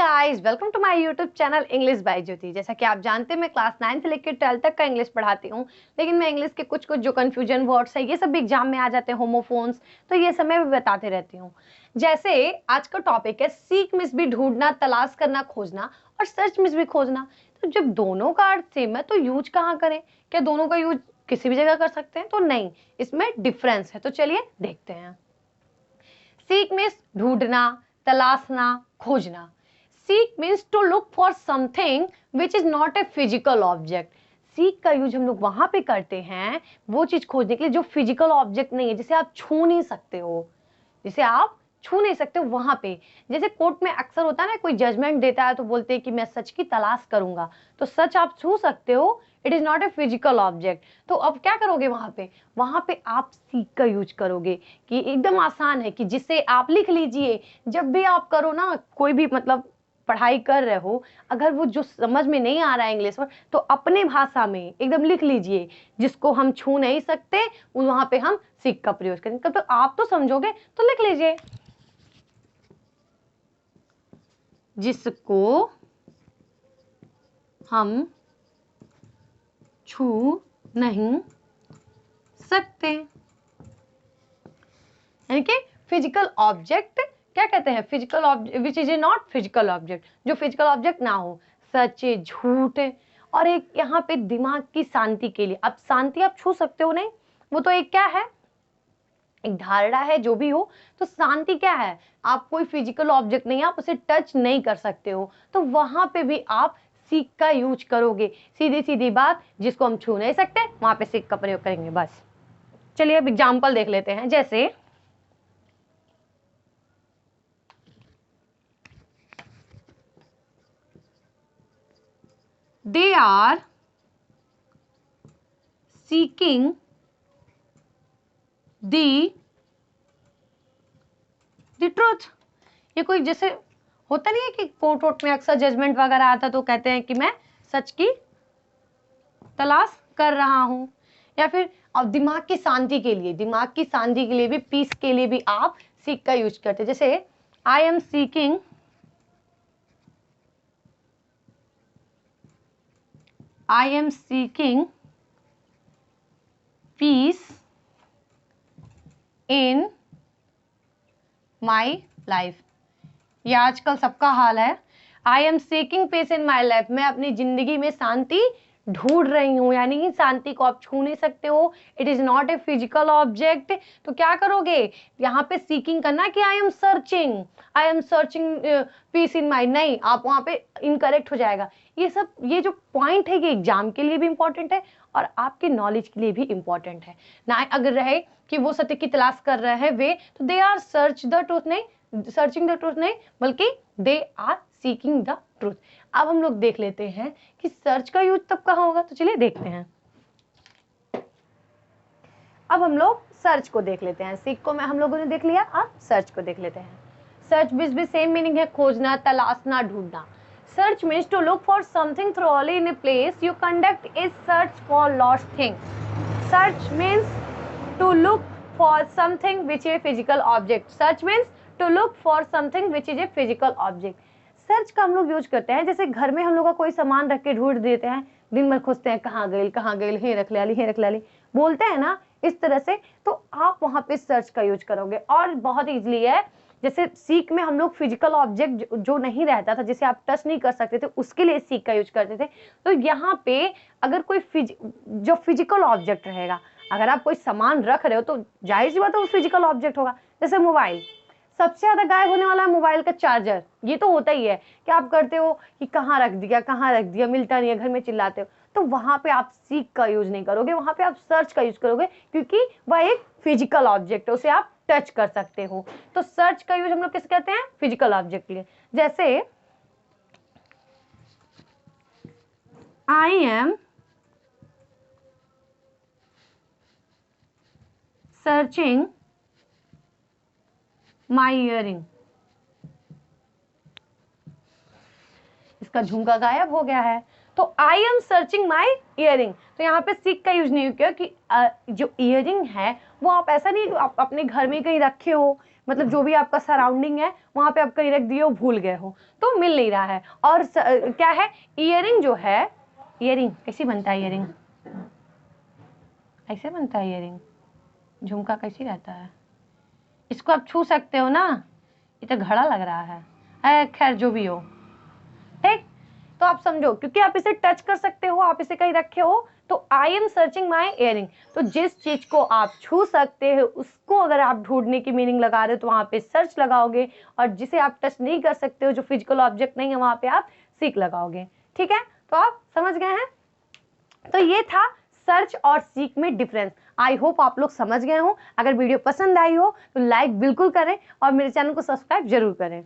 Guys, welcome to my YouTube channel English by Jyoti. जैसा कि आप जानते हैं मैं क्लास 9 से लेकर 12 तक का इंग्लिश पढ़ाती हूँ, लेकिन मैं इंग्लिश के कुछ जो कंफ्यूजन वर्ड्स है ये सब भी एग्जाम में आ जाते हैं, होमोफोन्स, तो ये सब मैं भी बताते रहती हूँ। जैसे आज का टॉपिक है सीक मिस भी ढूंढना, तलाश करना, खोजना और सर्च मिस भी खोजना। तो जब दोनों का अर्थ सेम है तो यूज कहाँ करें? क्या दोनों का यूज किसी भी जगह कर सकते हैं? तो नहीं, इसमें डिफरेंस है। तो चलिए देखते हैं। सीक मीन्स ढूंढना, तलाशना, खोजना। Seek means to look for something which is not a physical object. Seek का यूज हम लोग वहां पे करते हैं वो चीज खोजने के लिए जो फिजिकल ऑब्जेक्ट नहीं है, जिसे आप छू नहीं सकते हो, जिसे आप छू नहीं सकते हो वहां पे। जैसे कोर्ट में अक्सर होता है ना, कोई जजमेंट देता है तो बोलते हैं कि मैं सच की तलाश करूंगा, तो सच आप छू सकते हो, it is not a physical object. तो अब क्या करोगे वहां पे आप सीक का यूज करोगे कि एकदम आसान है कि जिसे आप लिख लीजिए। जब भी आप करो ना, कोई भी मतलब पढ़ाई कर रहे हो, अगर वो जो समझ में नहीं आ रहा है इंग्लिश में, तो अपने भाषा में एकदम लिख लीजिए। जिसको हम छू नहीं सकते वहां पे हम सीक का प्रयोग करेंगे। तो आप तो समझोगे, तो लिख लीजिए जिसको हम छू नहीं सकते, यानी कि फिजिकल ऑब्जेक्ट क्या कहते हैं? Physical object which is a not physical object, जो फिजिकल ऑब्जेक्ट ना हो। सच, झूठ। और एक यहाँ पे दिमाग की शांति के लिए, अब शांति आप छू सकते हो नहीं, वो तो एक क्या है, एक धारणा है, जो भी हो। तो शांति क्या है? आप कोई फिजिकल ऑब्जेक्ट नहीं है, आप उसे टच नहीं कर सकते हो, तो वहां पे भी आप सीक का यूज करोगे। सीधी सीधी बात, जिसको हम छू नहीं सकते वहां पे सीक का प्रयोग करेंगे बस। चलिए अब एग्जाम्पल देख लेते हैं। जैसे they are seeking the truth। ये कोई जैसे होता नहीं है कि कोर्ट वोट में अक्सर जजमेंट वगैरह आता तो कहते हैं कि मैं सच की तलाश कर रहा हूं। या फिर अब दिमाग की शांति के लिए, दिमाग की शांति के लिए भी, पीस के लिए भी आप सीक का यूज करते हैं। जैसे I am seeking peace in my life. ये आजकल सबका हाल है। I am seeking peace in my life, मैं अपनी जिंदगी में शांति ढूंढ रही हूं, यानी कि शांति को आप छू नहीं सकते हो, it is not a physical object. तो क्या करोगे यहाँ पे? सीकिंग करना कि I am searching piece in माई, नहीं, आप वहां पे इनकरेक्ट हो जाएगा। ये सब, ये जो पॉइंट है ये एग्जाम के लिए भी इंपॉर्टेंट है और आपके नॉलेज के लिए भी इंपॉर्टेंट है ना। अगर रहे कि वो सत्य की तलाश कर रहे हैं वे, तो they are searching the truth नहीं, बल्कि they are seeking the truth. अब हम लोग देख लेते हैं कि सर्च का यूज तब कहाँ होगा, तो चलिए देखते हैं। अब हम लोग सर्च को देख लेते हैं। सीक को हम लोगों ने देख लिया, अब सर्च को देख लेते हैं। सर्च भी सेम मीनिंग है, खोजना, तलाशना, ढूंढना। Search means to look for something thoroughly in a place, you conduct a search for lost thing. Search means to look for something which is a physical object. Search means to look for something which is a physical object. Search का हम लोग use करते हैं, जैसे घर में हम लोग का कोई सामान रख के ढूंढ देते हैं, दिन भर खोजते हैं कहाँ गई, हे रख ली, बोलते हैं ना इस तरह से। तो आप वहां पे सर्च का यूज करोगे और बहुत इजीली है। जैसे सीक में हम लोग फिजिकल ऑब्जेक्ट जो नहीं रहता था, जिसे आप टच नहीं कर सकते थे, उसके लिए सीक का यूज करते थे। तो यहाँ पे अगर कोई जो फिजिकल ऑब्जेक्ट रहेगा, अगर आप कोई सामान रख रहे हो तो जाहिर सी बात है वो फिजिकल ऑब्जेक्ट होगा। जैसे मोबाइल, सबसे ज्यादा गायब होने वाला है मोबाइल का चार्जर। ये तो होता ही है कि आप करते हो कि कहाँ रख दिया, मिलता नहीं है, घर में चिल्लाते हो। तो वहां पे आप सीक का यूज नहीं करोगे, वहां पे आप सर्च का यूज करोगे, क्योंकि वह एक फिजिकल ऑब्जेक्ट है, उसे आप टच कर सकते हो। तो सर्च का यूज हम लोग किस कहते हैं? फिजिकल ऑब्जेक्ट के लिए। जैसे I am searching my earring, इसका झुमका गायब हो गया है, तो I am searching my earring. तो यहाँ पे सीक का यूज नहीं किया कि जो इयरिंग है वो आप ऐसा नहीं कि आप अपने घर में कहीं रखे हो, मतलब जो भी आपका सराउंडिंग है वहां पे आप कहीं रख दिए हो, भूल गए हो, तो मिल नहीं रहा है। और क्या है, इयरिंग जो है, इयरिंग कैसी बनता है, इयरिंग ऐसे बनता है, इयरिंग झुमका कैसी रहता है, इसको आप छू सकते हो ना, ये तो घड़ा लग रहा है, खैर जो भी हो, ठीक। तो आप समझो, क्योंकि आप इसे टच कर सकते हो, आप इसे कहीं रखे हो, तो I am searching my earring. तो जिस चीज को आप छू सकते हो उसको अगर आप ढूंढने की मीनिंग लगा रहे हो तो वहां पे सर्च लगाओगे, और जिसे आप टच नहीं कर सकते हो, जो फिजिकल ऑब्जेक्ट नहीं है, वहां पे आप सीक लगाओगे। ठीक है, तो आप समझ गए हैं। तो ये था सर्च और सीक में डिफरेंस। आई होप आप लोग समझ गए हो। अगर वीडियो पसंद आई हो तो लाइक बिल्कुल करें और मेरे चैनल को सब्सक्राइब जरूर करें।